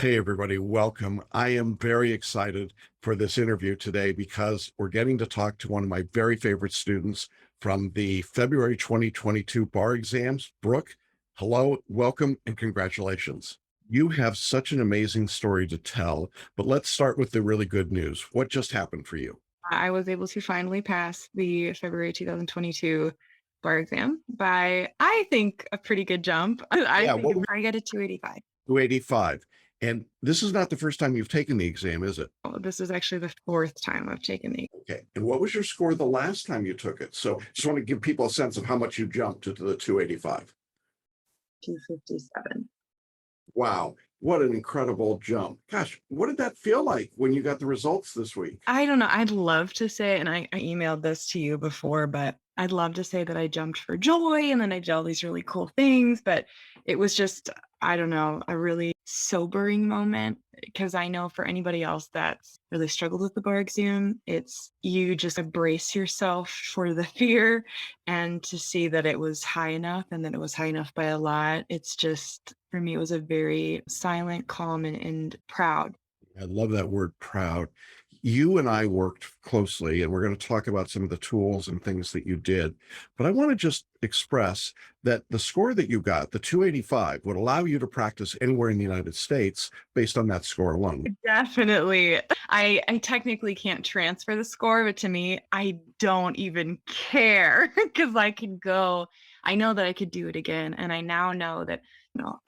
Hey, everybody, welcome. I am very excited for this interview today because we're getting to talk to one of my very favorite students from the February 2022 bar exams. Brooke, hello, welcome, and congratulations. You have such an amazing story to tell, but let's start with the really good news. What just happened for you? I was able to finally pass the February 2022 bar exam by, I think, a pretty good jump. I Yeah, think what were I got a 285. 285? And this is not the first time you've taken the exam, is it? Oh, this is actually the fourth time I've taken the. Okay. And what was your score the last time you took it? So just want to give people a sense of how much you jumped to the 285. 257. Wow. What an incredible jump. Gosh, what did that feel like when you got the results this week? I don't know. I'd love to say, and I emailed this to you before, but I'd love to say that I jumped for joy and then I did all these really cool things. But it was just, I don't know, a really sobering moment because I know for anybody else that's really struggled with the bar exam, it's you just embrace yourself for the fear and to see that it was high enough and that it was high enough by a lot. It's just, for me, it was a very silent, calm, and proud. I love that word proud. You and I worked closely, and we're going to talk about some of the tools and things that you did. But I want to just express that the score that you got, the 285, would allow you to practice anywhere in the United States based on that score alone. Definitely. I technically can't transfer the score, but to me, I don't even care because I could go. I know that I could do it again. And I now know that,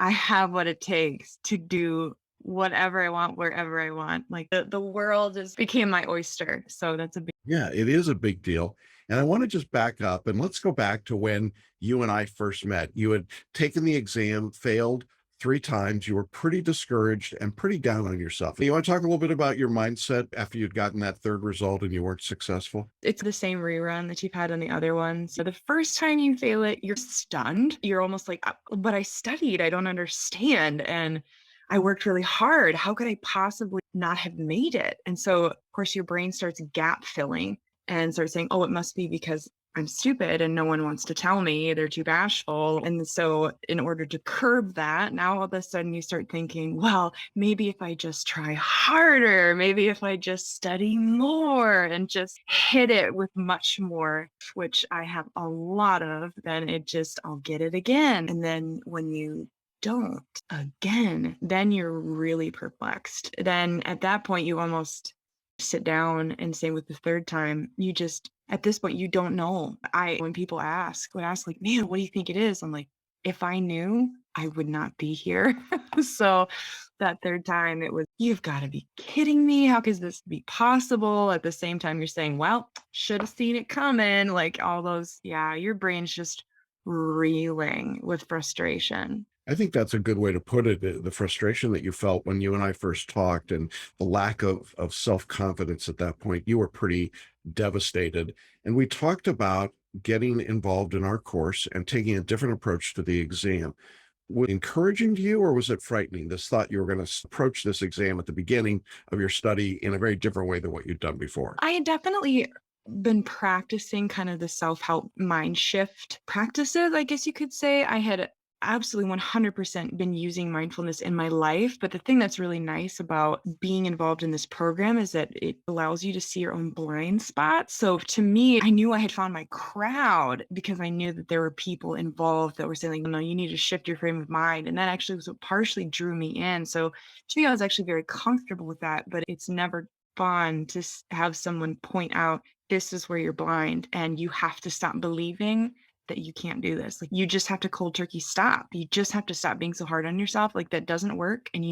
I have what it takes to do whatever I want, wherever I want. Like the world just became my oyster. So that's a big. Yeah, it is a big deal. And I want to just back up and let's go back to when you and I first met. You had taken the exam, failed 3 times. You were pretty discouraged and pretty down on yourself. You want to talk a little bit about your mindset after you'd gotten that third result and you weren't successful? It's the same rerun that you've had on the other ones. So the first time you fail it, you're stunned. You're almost like, but I studied. I don't understand. And I worked really hard. How could I possibly not have made it? And so, of course, your brain starts gap filling and starts saying, oh, it must be because I'm stupid and no one wants to tell me. They're too bashful. And so, in order to curb that, now all of a sudden you start thinking, well, maybe if I just try harder, maybe if I just study more and just hit it with much more, which I have a lot of, then I'll get it again. And then when you don't again, then you're really perplexed. Then at that point, you almost sit down and say with the third time, at this point, you don't know. When people would ask like, man, what do you think it is? I'm like, if I knew, I would not be here. So that third time, it was, you've got to be kidding me. How could this be possible? At the same time, you're saying, well, should have seen it coming. Like all those, yeah, your brain's just reeling with frustration. I think that's a good way to put it. The frustration that you felt when you and I first talked and the lack of self-confidence at that point, you were pretty devastated. And we talked about getting involved in our course and taking a different approach to the exam. Was it encouraging to you or was it frightening? This thought you were going to approach this exam at the beginning of your study in a very different way than what you'd done before. I had definitely been practicing kind of the self-help mind shift practices, I guess you could say. I had absolutely 100% been using mindfulness in my life. But the thing that's really nice about being involved in this program is that it allows you to see your own blind spots. So to me, I knew I had found my crowd because I knew that there were people involved that were saying, like, no, you need to shift your frame of mind. And that actually was what partially drew me in. So to me, I was actually very comfortable with that, but it's never fun to have someone point out this is where you're blind and you have to stop believing that you can't do this. Like you just have to cold turkey stop. You just have to stop being so hard on yourself. Like that doesn't work. And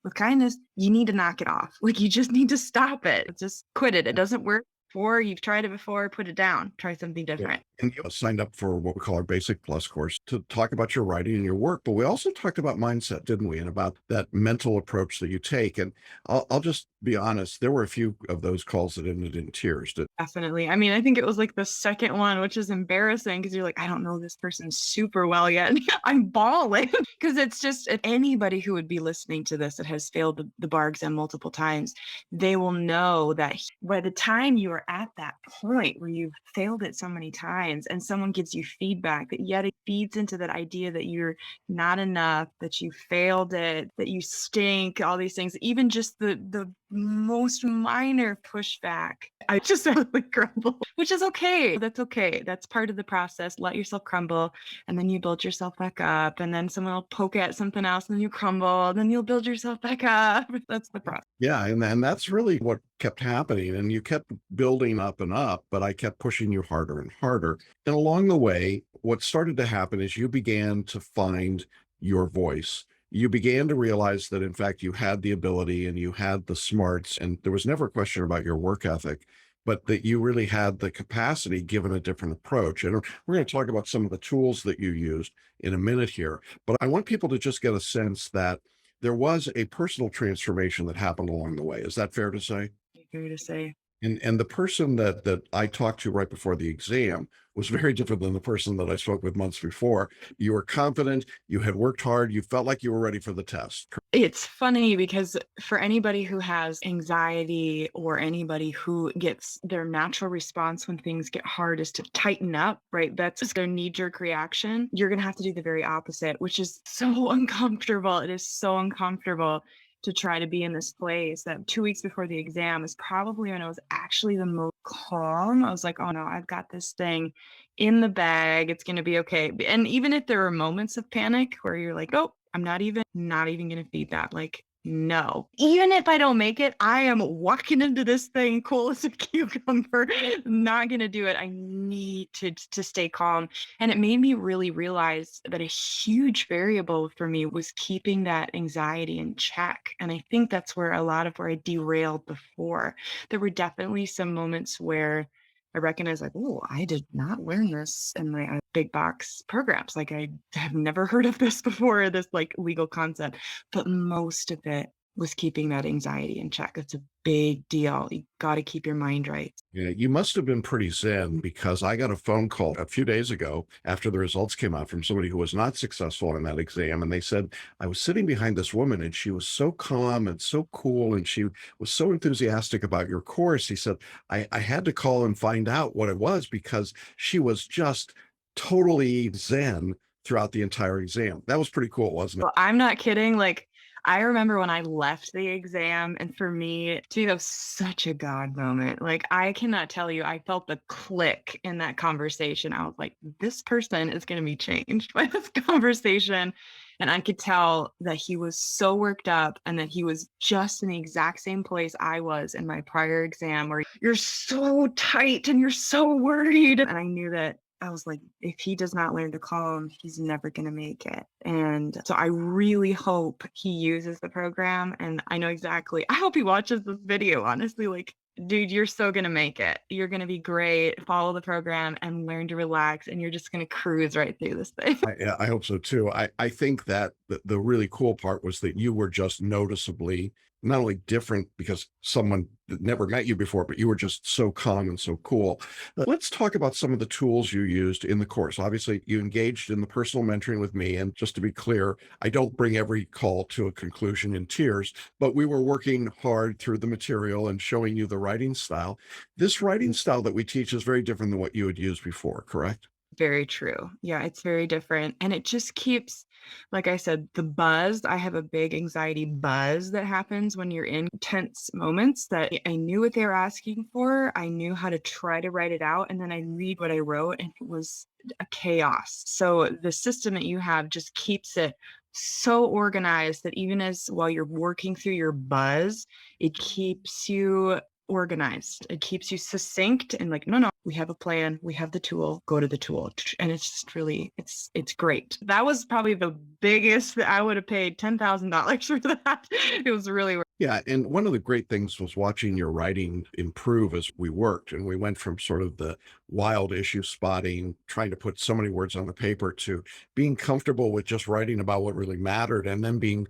with kindness, you need to knock it off. Like you just need to stop it. Just quit it. It doesn't work. Or you've tried it before, put it down. Try something Yeah. different. And you signed up for what we call our Basic Plus course to talk about your writing and your work. But we also talked about mindset, didn't we? And about that mental approach that you take. And I'll just Be honest, there were a few of those calls that ended in tears. Definitely. I mean, I think it was like the second one, which is embarrassing because you're like, I don't know this person super well yet. I'm bawling because it's just anybody who would be listening to this that has failed the bar exam multiple times, they will know that by the time you are at that point where you've failed it so many times and someone gives you feedback, that yet it feeds into that idea that you're not enough, that you failed it, that you stink, all these things, even just the most minor pushback, I just absolutely crumble, which is okay. That's okay. That's part of the process. Let yourself crumble and then you build yourself back up. And then someone will poke at something else and then you crumble, and then you'll build yourself back up. That's the process. Yeah, and that's really what kept happening, and you kept building up and up, but I kept pushing you harder and harder. And along the way, what started to happen is you began to find your voice. You began to realize that, in fact, you had the ability and you had the smarts, and there was never a question about your work ethic, but that you really had the capacity given a different approach. And we're going to talk about some of the tools that you used in a minute here, but I want people to just get a sense that there was a personal transformation that happened along the way. Is that fair to say? Fair to say. And the person that I talked to right before the exam was very different than the person that I spoke with months before. You were confident, you had worked hard, you felt like you were ready for the test. It's funny because for anybody who has anxiety or anybody who gets their natural response when things get hard is to tighten up, right? That's just their knee-jerk reaction. You're going to have to do the very opposite, which is so uncomfortable. It is so uncomfortable to try to be in this place. That 2 weeks before the exam is probably when I was actually the most calm. I was like, oh no, I've got this thing in the bag. It's going to be okay. And even if there are moments of panic where you're like, oh, I'm not even going to feed that. Like, no, even if I don't make it, I am walking into this thing cool as a cucumber. Not going to do it. I need to stay calm. And it made me really realize that a huge variable for me was keeping that anxiety in check. And I think that's where a lot of where I derailed before. There were definitely some moments where I recognize like, oh, I did not learn this in my big box programs. Like I have never heard of this before, this like legal concept. But most of it was keeping that anxiety in check. It's a big deal. You got to keep your mind right. Yeah, you must have been pretty zen because I got a phone call a few days ago after the results came out from somebody who was not successful in that exam. And they said, I was sitting behind this woman and she was so calm and so cool. And she was so enthusiastic about your course. He said, I had to call and find out what it was because she was just totally zen throughout the entire exam. That was pretty cool, wasn't it? Well, I'm not kidding. Like, I remember when I left the exam, and for me, to me, that was such a God moment. Like, I cannot tell you, I felt the click in that conversation. I was like, this person is going to be changed by this conversation. And I could tell that he was so worked up and that he was just in the exact same place I was in my prior exam, where you're so tight and you're so worried. And I knew that I was like, if he does not learn to calm, he's never going to make it. And so I really hope he uses the program. And I know exactly, I hope he watches this video, honestly. Like, dude, you're so going to make it. You're going to be great. Follow the program and learn to relax. And you're just going to cruise right through this thing. Yeah, I hope so too. I think that the really cool part was that you were just noticeably not only different because someone that never met you before, but you were just so calm and so cool. Let's talk about some of the tools you used in the course. Obviously, you engaged in the personal mentoring with me. And just to be clear, I don't bring every call to a conclusion in tears, but we were working hard through the material and showing you the writing style. This writing style that we teach is very different than what you had used before, correct? Very true. Yeah, it's very different. And it just keeps, like I said, the buzz. I have a big anxiety buzz that happens when you're in tense moments that I knew what they were asking for. I knew how to try to write it out. And then I read what I wrote and it was a chaos. So the system that you have just keeps it so organized that even as while you're working through your buzz, it keeps you organized. It keeps you succinct and like, no, we have a plan, we have the tool, go to the tool. And it's just really, it's great. That was probably the biggest that I would have paid $10,000 for that. It was really Yeah, and one of the great things was watching your writing improve as we worked, and we went from sort of the wild issue spotting, trying to put so many words on the paper, to being comfortable with just writing about what really mattered, and then being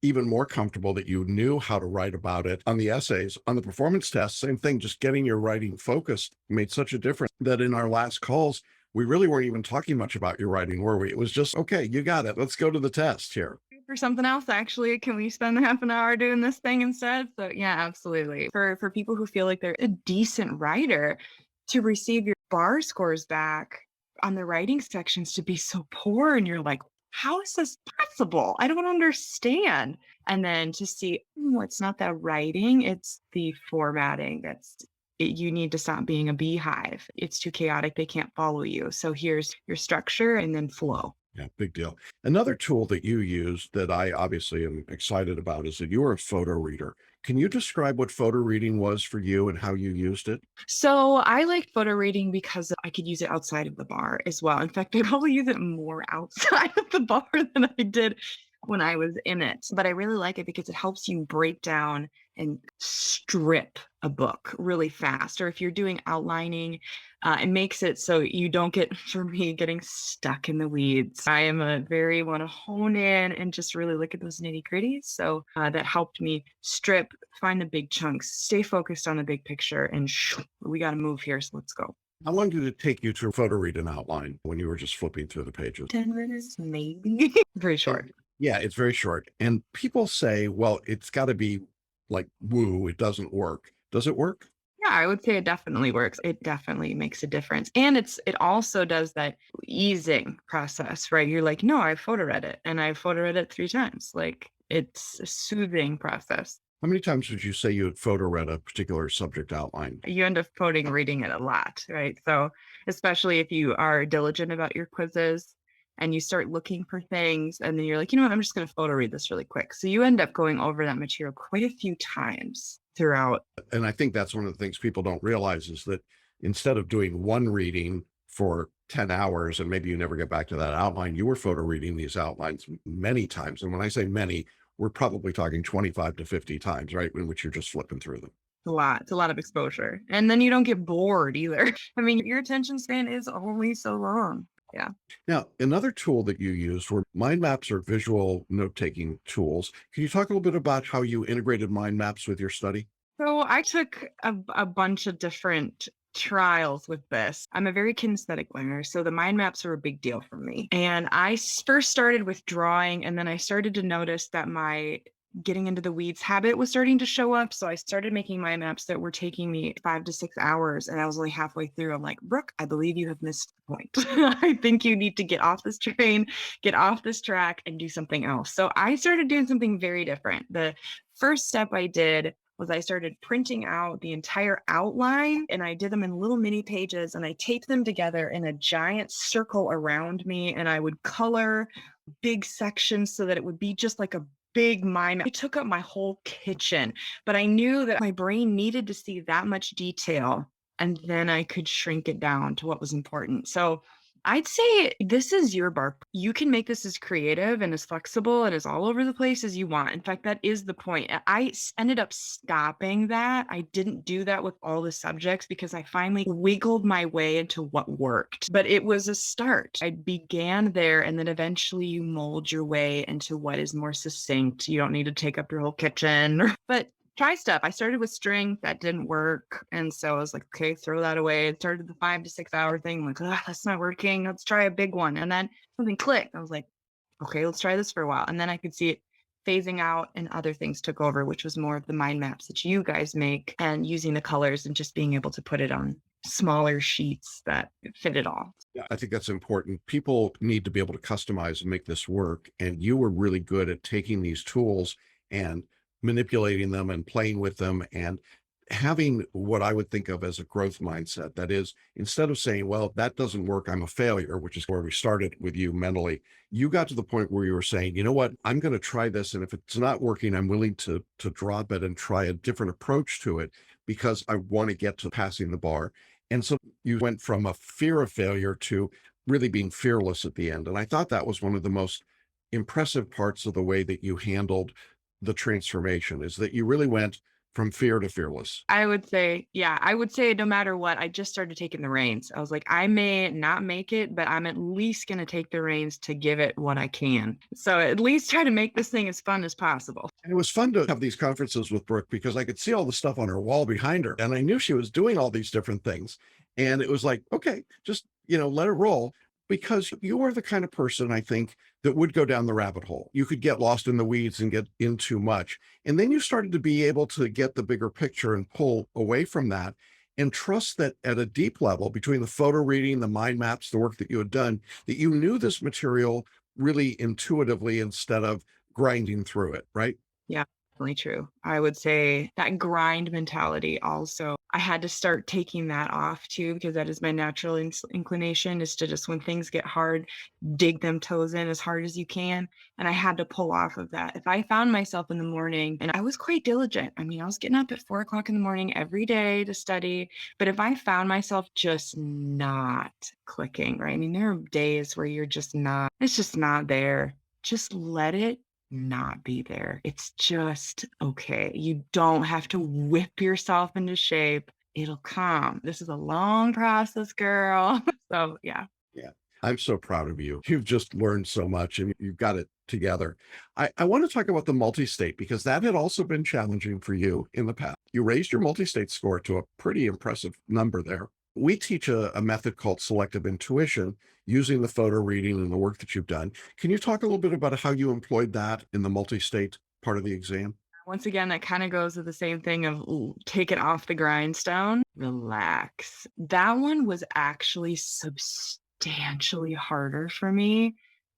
even more comfortable that you knew how to write about it. On the essays, on the performance test, same thing, just getting your writing focused made such a difference that in our last calls, we really weren't even talking much about your writing, were we? It was just, okay, you got it. Let's go to the test here. For something else, actually, can we spend half an hour doing this thing instead? So yeah, absolutely. For people who feel like they're a decent writer, to receive your bar scores back on the writing sections to be so poor, and you're like, how is this possible? I don't understand. And then to see, oh, it's not that writing, it's the formatting you need to stop being a beehive. It's too chaotic. They can't follow you. So here's your structure and then flow. Yeah, big deal. Another tool that you use that I obviously am excited about is that you are a photo reader. Can you describe what photo reading was for you and how you used it? So I like photo reading because I could use it outside of the bar as well. In fact, I probably use it more outside of the bar than I did when I was in it. But I really like it because it helps you break down and strip a book really fast. Or if you're doing outlining, it makes it so you don't get, for me, getting stuck in the weeds. I am a very want to hone in and just really look at those nitty gritties. So that helped me strip, find the big chunks, stay focused on the big picture, and we got to move here. So let's go. How long did it take you to photo read an outline when you were just flipping through the pages? 10 minutes, maybe. Very short. Yeah, it's very short. And people say, well, it's got to be like woo, it doesn't work. Does it work? Yeah, I would say it definitely works. It definitely makes a difference. And it also does that easing process, right? You're like, no, I photo read it and I photo read it 3 times. Like it's a soothing process. How many times would you say you had photo read a particular subject outline? You end up reading it a lot, right? So especially if you are diligent about your quizzes and you start looking for things and then you're like, you know what, I'm just going to photo read this really quick. So you end up going over that material quite a few times throughout. And I think that's one of the things people don't realize is that instead of doing one reading for 10 hours and maybe you never get back to that outline, you were photo reading these outlines many times. And when I say many, we're probably talking 25 to 50 times, right? In which you're just flipping through them. A lot. It's a lot of exposure. And then you don't get bored either. I mean, your attention span is only so long. Yeah. Now, another tool that you used were mind maps or visual note-taking tools. Can you talk a little bit about how you integrated mind maps with your study? So I took a bunch of different trials with this. I'm a very kinesthetic learner, so the mind maps are a big deal for me. And first started with drawing, and then I started to notice that my getting into the weeds habit was starting to show up. So I started making mind maps that were taking me 5 to 6 hours, and I was only halfway through. I'm like, Brooke, I believe you have missed the point. I think you need to get off this train, get off this track, and do something else. So I started doing something very different. The first step I did was I started printing out the entire outline, and I did them in little mini pages, and I taped them together in a giant circle around me, and I would color big sections so that it would be just like a big mind map. It took up my whole kitchen, but I knew that my brain needed to see that much detail, and then I could shrink it down to what was important. So I'd say this is your bar. You can make this as creative and as flexible and as all over the place as you want. In fact, that is the point. Ended up stopping that. I didn't do that with all the subjects because I finally wiggled my way into what worked. But it was a start. I began there, and then eventually you mold your way into what is more succinct. You don't need to take up your whole kitchen. But try stuff. I started with string, that didn't work. And so I was like, okay, throw that away. I started the 5 to 6 hour thing. I'm like, that's not working. Let's try a big one. And then something clicked. I was like, okay, let's try this for a while. And then I could see it phasing out and other things took over, which was more of the mind maps that you guys make and using the colors and just being able to put it on smaller sheets that fit it all. Yeah, I think that's important. People need to be able to customize and make this work. And you were really good at taking these tools and manipulating them and playing with them and having what I would think of as a growth mindset. That is, instead of saying, well, that doesn't work, I'm a failure, which is where we started with you mentally, you got to the point where you were saying, you know what, I'm going to try this. And if it's not working, I'm willing to drop it and try a different approach to it because I want to get to passing the bar. And so you went from a fear of failure to really being fearless at the end. And I thought that was one of the most impressive parts of the way that you handled the transformation is that you really went, from fear to fearless. I would say, yeah, I would say no matter what, I just started taking the reins. I was like, I may not make it, but I'm at least going to take the reins to give it what I can. So at least try to make this thing as fun as possible. And it was fun to have these conferences with Brooke because I could see all the stuff on her wall behind her. And I knew she was doing all these different things. And it was like, okay, just, let it roll because you are the kind of person I think that would go down the rabbit hole. You could get lost in the weeds and get in too much. And then you started to be able to get the bigger picture and pull away from that and trust that at a deep level between the photo reading, the mind maps, the work that you had done, that you knew this material really intuitively instead of grinding through it, right? Yeah, definitely true. I would say that grind mentality also, I had to start taking that off too, because that is my natural inclination is to just when things get hard, dig them toes in as hard as you can. And I had to pull off of that. If I found myself in the morning, and I was quite diligent, I mean, I was getting up at 4 o'clock in the morning every day to study. But if I found myself just not clicking, right? I mean, there are days where you're just not, it's just not there. Just let it not be there. It's just okay. You don't have to whip yourself into shape. It'll come. This is a long process, girl. So, yeah. Yeah. I'm so proud of you. You've just learned so much and you've got it together. I want to talk about the multi-state because that had also been challenging for you in the past. You raised your multi-state score to a pretty impressive number there. We teach a method called selective intuition using the photo reading and the work that you've done. Can you talk a little bit about how you employed that in the multi-state part of the exam? Once again, that kind of goes with the same thing of ooh, take it off the grindstone, relax. That one was actually substantially harder for me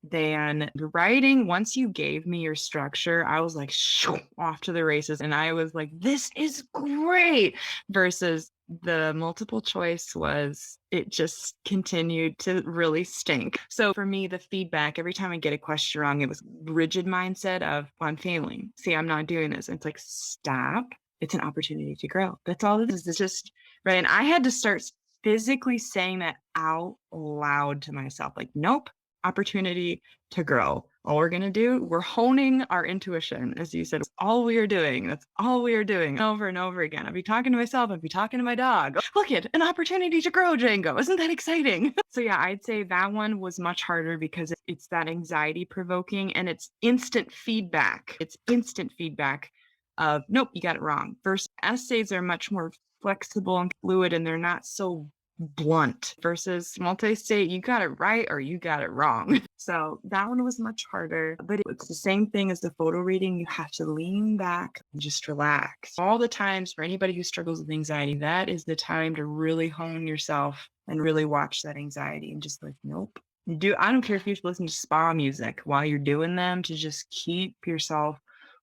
than the writing. Once you gave me your structure, I was like, shoo, off to the races. And I was like, this is great. Versus the multiple choice was, it just continued to really stink. So for me, the feedback, every time I get a question wrong, it was rigid mindset of, well, I'm failing. See, I'm not doing this. And it's like, stop. It's an opportunity to grow. That's all it is. It's just, right. And I had to start physically saying that out loud to myself, like, nope, opportunity to grow. All we're going to do, we're honing our intuition. As you said, it's all we are doing. That's all we are doing over and over again. I'd be talking to myself. I'd be talking to my dog. Look at an opportunity to grow, Django. Isn't that exciting? So yeah, I'd say that one was much harder because it's that anxiety provoking and it's instant feedback. It's instant feedback of, nope, you got it wrong. Versus essays are much more flexible and fluid and they're not so blunt versus multi-state, you got it right or you got it wrong. So that one was much harder, but it's the same thing as the photo reading. You have to lean back and just relax. All the times for anybody who struggles with anxiety, that is the time to really hone yourself and really watch that anxiety and just like, nope. I don't care if you listen to spa music while you're doing them to just keep yourself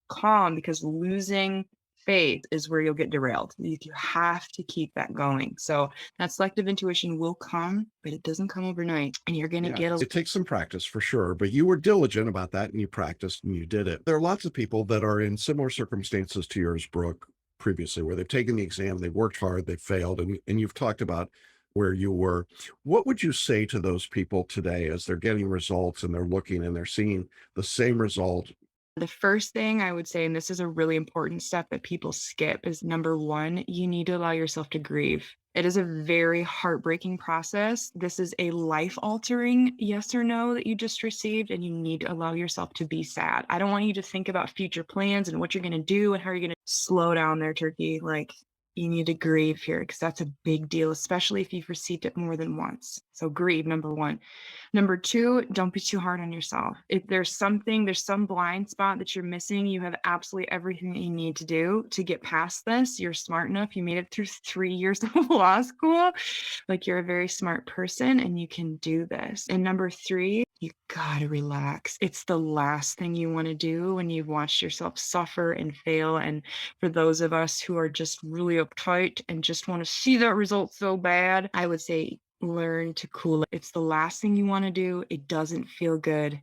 calm because losing faith is where you'll get derailed. You have to keep that going. So that selective intuition will come, but it doesn't come overnight. And you're going to get It takes some practice for sure, but you were diligent about that and you practiced and you did it. There are lots of people that are in similar circumstances to yours, Brooke, previously, where they've taken the exam, they've worked hard, they've failed, and you've talked about where you were. What would you say to those people today as they're getting results and they're looking and they're seeing the same result? The first thing I would say, and this is a really important step that people skip, is number one, you need to allow yourself to grieve. It is a very heartbreaking process. This is a life altering yes or no that you just received, and you need to allow yourself to be sad. I don't want you to think about future plans and what you're going to do and how you're going to slow down there, turkey. Like, you need to grieve here because that's a big deal, especially if you've received it more than once. So grieve, number one. Number two, don't be too hard on yourself. If there's some blind spot that you're missing, you have absolutely everything that you need to do to get past this. You're smart enough. You made it through 3 years of law school. Like, you're a very smart person and you can do this. And number three, you gotta relax. It's the last thing you want to do when you've watched yourself suffer and fail. And for those of us who are just really uptight and just want to see that result so bad, I would say learn to cool it. It's the last thing you want to do. It doesn't feel good,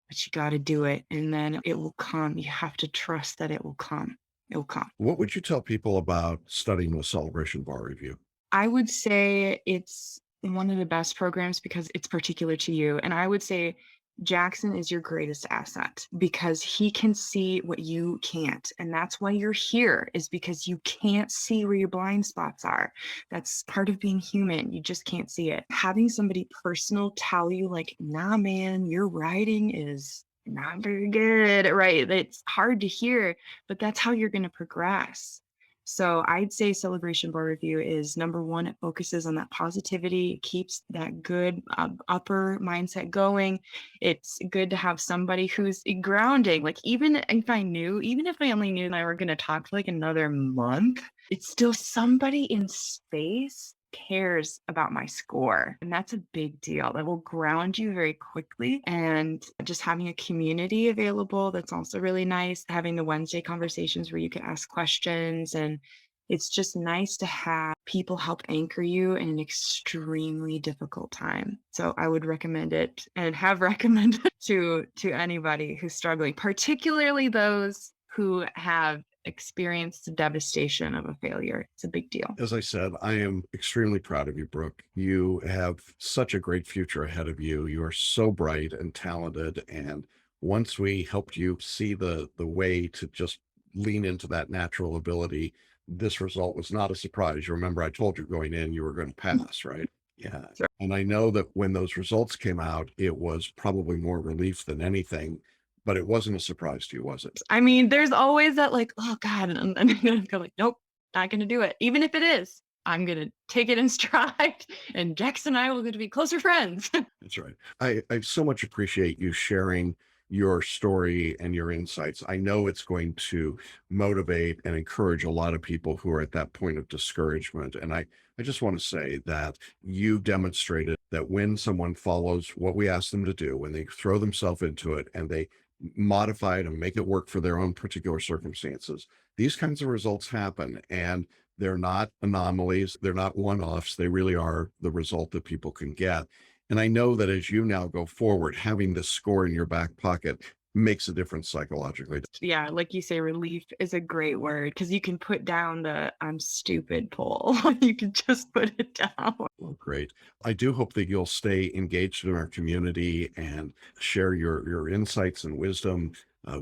but you got to do it. And then it will come. You have to trust that it will come. It will come. What would you tell people about studying with Celebration Bar Review? I would say it's one of the best programs because it's particular to you. And I would say Jackson is your greatest asset because he can see what you can't. And that's why you're here, is because you can't see where your blind spots are. That's part of being human. You just can't see it. Having somebody personal tell you, like, nah, man, your writing is not very good, right? It's hard to hear, but that's how you're going to progress. So I'd say Celebration Board Review is number one. It focuses on that positivity, it keeps that good upper mindset going. It's good to have somebody who's grounding. Like, even if I only knew that I were going to talk for like another month, it's still somebody in space cares about my score. And that's a big deal. That will ground you very quickly. And just having a community available, that's also really nice. Having the Wednesday conversations where you can ask questions, and it's just nice to have people help anchor you in an extremely difficult time. So I would recommend it, and have recommended to anybody who's struggling, particularly those who have experienced the devastation of a failure. It's a big deal. As I said, I am extremely proud of you, Brooke. You have such a great future ahead of you. You are so bright and talented. And once we helped you see the way to just lean into that natural ability, this result was not a surprise. You remember I told you going in you were going to pass, right? Yeah. Sure. And I know that when those results came out, it was probably more relief than anything, but it wasn't a surprise to you, was it? I mean, there's always that, like, oh God, and I'm gonna go like, nope, not gonna do it. Even if it is, I'm gonna take it in stride, and Jackson and I will going to be closer friends. That's right. I so much appreciate you sharing your story and your insights. I know it's going to motivate and encourage a lot of people who are at that point of discouragement. And I just want to say that you demonstrated that when someone follows what we ask them to do, when they throw themselves into it and they modify it and make it work for their own particular circumstances, these kinds of results happen. And they're not anomalies. They're not one-offs. They really are the result that people can get. And I know that as you now go forward, having this score in your back pocket makes a difference psychologically. Yeah, like you say, relief is a great word because you can put down the I'm stupid pull. You can just put it down. Well, great. I do hope that you'll stay engaged in our community and share your insights and wisdom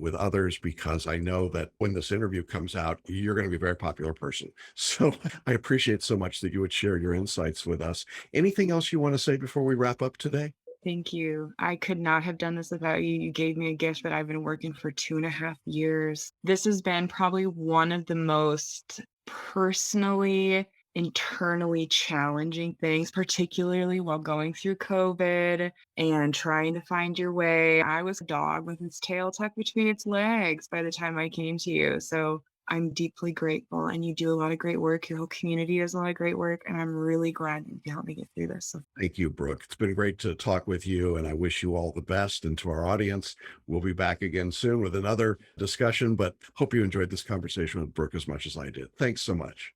with others, because I know that when this interview comes out, you're going to be a very popular person. So I appreciate so much that you would share your insights with us. Anything else you want to say before we wrap up today? Thank you. I could not have done this without you. You gave me a gift that I've been working for 2.5 years. This has been probably one of the most personally, internally challenging things, particularly while going through COVID and trying to find your way. I was a dog with its tail tucked between its legs by the time I came to you. So I'm deeply grateful, and you do a lot of great work. Your whole community does a lot of great work, and I'm really glad you helped me get through this. So Thank you, Brooke. It's been great to talk with you, and I wish you all the best. And to our audience, we'll be back again soon with another discussion, but hope you enjoyed this conversation with Brooke as much as I did. Thanks so much.